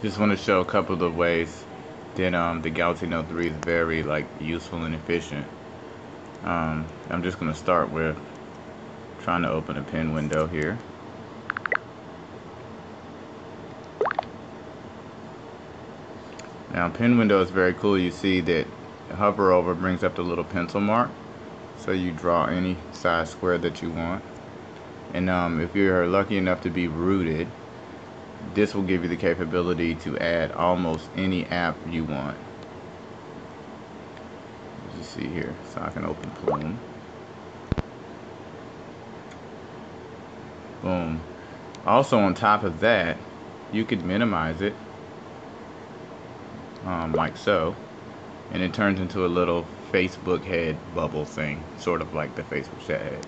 Just want to show a couple of the ways that the Galaxy Note 3 is very useful and efficient. I'm just going to start with trying to open a pen window here. Now, pen window is very cool. You see that hover over brings up the little pencil mark, so you draw any size square that you want. And if you're lucky enough to be rooted, this will give you the capability to add almost any app you want. As you see here, so I can open Plume. Boom. Also, on top of that, you could minimize it, like so, and it turns into a little Facebook head bubble thing, sort of like the Facebook chat heads.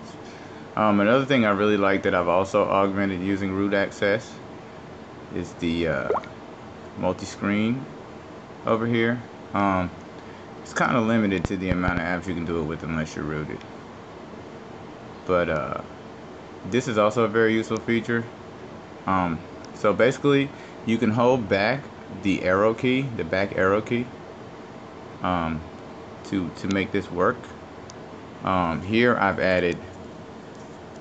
Another thing I really like that I've also augmented using root access is the multi-screen over here. It's kind of limited to the amount of apps you can do it with unless you're rooted. But this is also a very useful feature. So basically, you can hold back the arrow key, the back arrow key, to make this work. Here I've added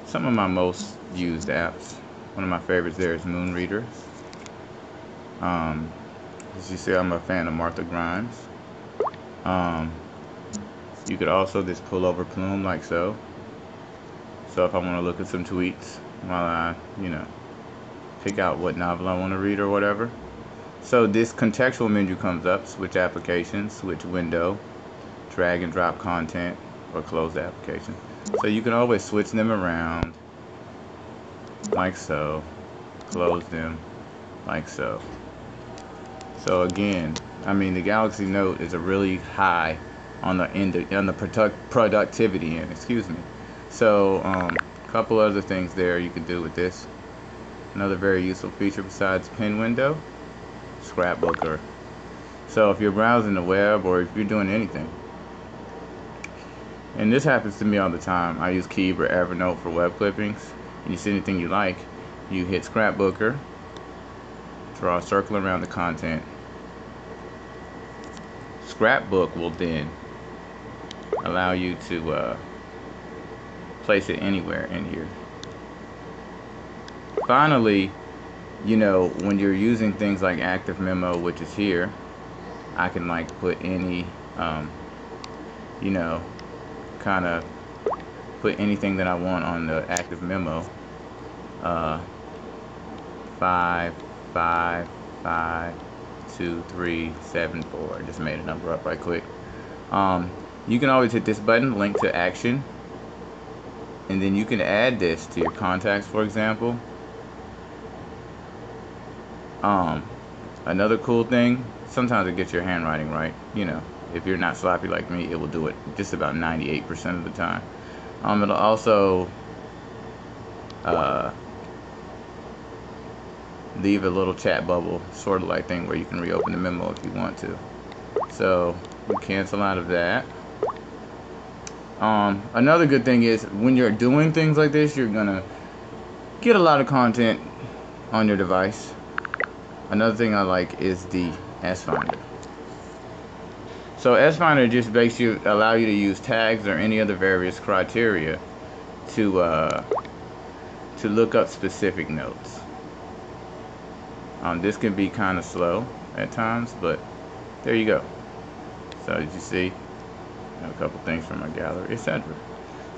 some of my most used apps. One of my favorites there is Moonreader. As you see, I'm a fan of Martha Grimes. You could also just pull over Plume like so. So if I want to look at some tweets while I, pick out what novel I want to read or whatever. So this contextual menu comes up, switch applications, switch window, drag and drop content, or close the application. So you can always switch them around like so, close them like so. So again, the Galaxy Note is a really high on the productivity end, excuse me. So a couple other things there you could do with this. Another very useful feature besides pen window, scrapbooker. So if you're browsing the web or if you're doing anything, and this happens to me all the time, I use Keep or Evernote for web clippings, and you see anything you like, you hit scrapbooker, draw a circle around the content. Scrapbook will then allow you to place it anywhere in here. Finally, when you're using things like Active Memo, which is here, I can put any, kind of put anything that I want on the Active Memo. 5, 5, 5, 2, 3, 7, 4. Just made a number up right quick. You can always hit this button, link to action, and then you can add this to your contacts, for example. Another cool thing, sometimes it gets your handwriting right. If you're not sloppy like me, it will do it just about 98% of the time. It'll also leave a little chat bubble, sort of like thing where you can reopen the memo if you want to. So we cancel out of that. Another good thing is when you're doing things like this, you're gonna get a lot of content on your device. Another thing I like is the S Finder. So S Finder just allow you to use tags or any other various criteria to look up specific notes. This can be kind of slow at times, but there you go. So as you see, a couple things from my gallery, etc.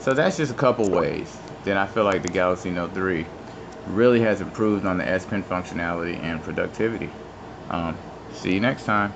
So that's just a couple ways that I feel like the Galaxy Note 3 really has improved on the S Pen functionality and productivity. See you next time.